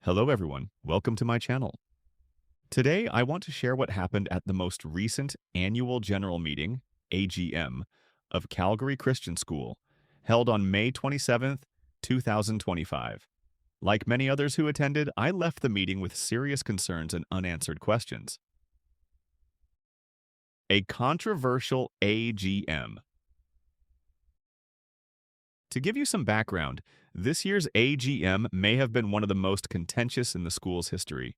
Hello everyone, welcome to my channel. Today I want to share what happened at the most recent annual general meeting, AGM, of Calgary Christian School, held on May 27th, 2025. Like many others who attended, I left the meeting with serious concerns and unanswered questions. A controversial AGM. To give you some background, this year's AGM may have been one of the most contentious in the school's history.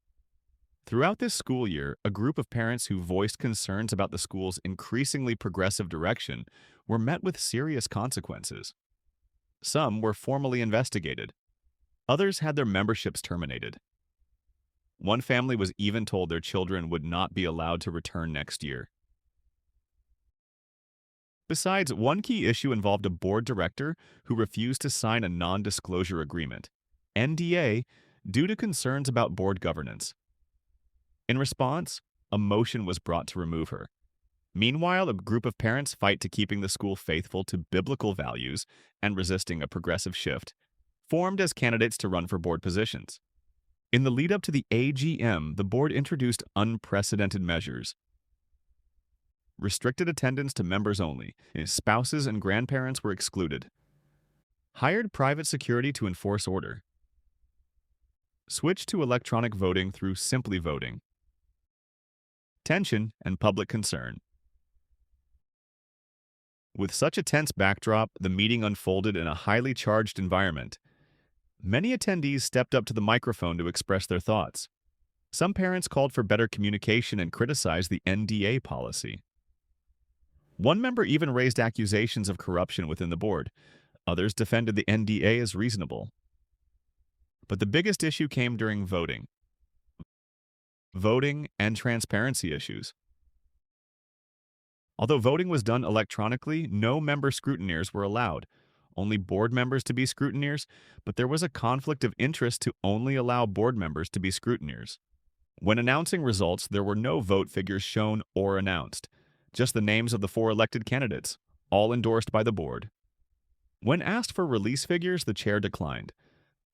Throughout this school year, a group of parents who voiced concerns about the school's increasingly progressive direction were met with serious consequences. Some were formally investigated. Others had their memberships terminated. One family was even told their children would not be allowed to return next year. Besides, one key issue involved a board director who refused to sign a non-disclosure agreement, NDA, due to concerns about board governance. In response, a motion was brought to remove her. Meanwhile, a group of parents fight to keeping the school faithful to biblical values and resisting a progressive shift, formed as candidates to run for board positions. In the lead-up to the AGM, the board introduced unprecedented measures. Restricted attendance to members only. Spouses and grandparents were excluded. Hired private security to enforce order. Switched to electronic voting through Simply Voting. Tension and public concern. With such a tense backdrop, the meeting unfolded in a highly charged environment. Many attendees stepped up to the microphone to express their thoughts. Some parents called for better communication and criticized the NDA policy. One member even raised accusations of corruption within the board. Others defended the NDA as reasonable. But the biggest issue came during voting. Voting and transparency issues. Although voting was done electronically, no member scrutineers were allowed. Only board members to be scrutineers, but there was a conflict of interest to only allow board members to be scrutineers. When announcing results, there were no vote figures shown or announced. Just the names of the 4 elected candidates, all endorsed by the board. When asked for release figures, the chair declined.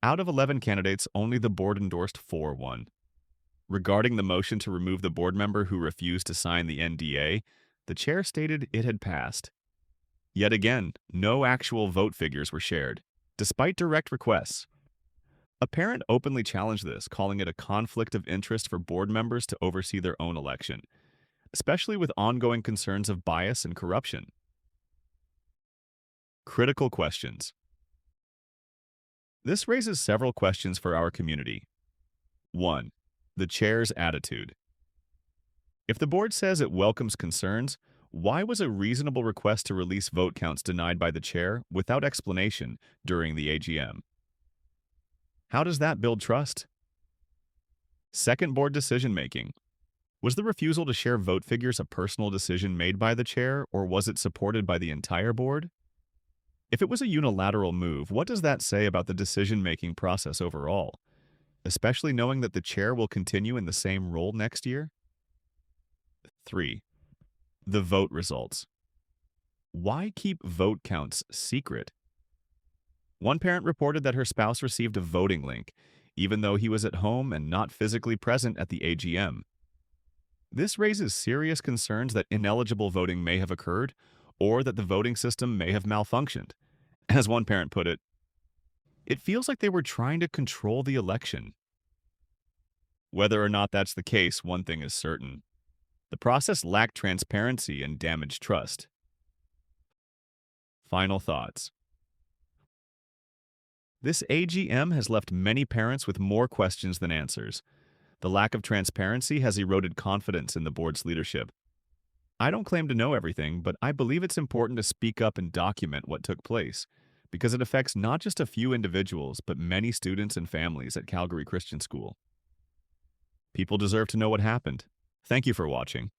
Out of 11 candidates, only the board endorsed 4 won. Regarding the motion to remove the board member who refused to sign the NDA, the chair stated it had passed. Yet again, no actual vote figures were shared, despite direct requests. A parent openly challenged this, calling it a conflict of interest for board members to oversee their own election, especially with ongoing concerns of bias and corruption. Critical questions. This raises several questions for our community. 1. The chair's attitude. If the board says it welcomes concerns, why was a reasonable request to release vote counts denied by the chair without explanation during the AGM? How does that build trust? Second, board decision-making. Was the refusal to share vote figures a personal decision made by the chair, or was it supported by the entire board? If it was a unilateral move, what does that say about the decision-making process overall, especially knowing that the chair will continue in the same role next year? 3. The vote results. Why keep vote counts secret? One parent reported that her spouse received a voting link, even though he was at home and not physically present at the AGM. This raises serious concerns that ineligible voting may have occurred, or that the voting system may have malfunctioned. As one parent put it feels like they were trying to control the election. Whether or not that's the case, one thing is certain. The process lacked transparency and damaged trust. Final thoughts. This AGM has left many parents with more questions than answers. The lack of transparency has eroded confidence in the board's leadership. I don't claim to know everything, but I believe it's important to speak up and document what took place, because it affects not just a few individuals, but many students and families at Calgary Christian School. People deserve to know what happened. Thank you for watching.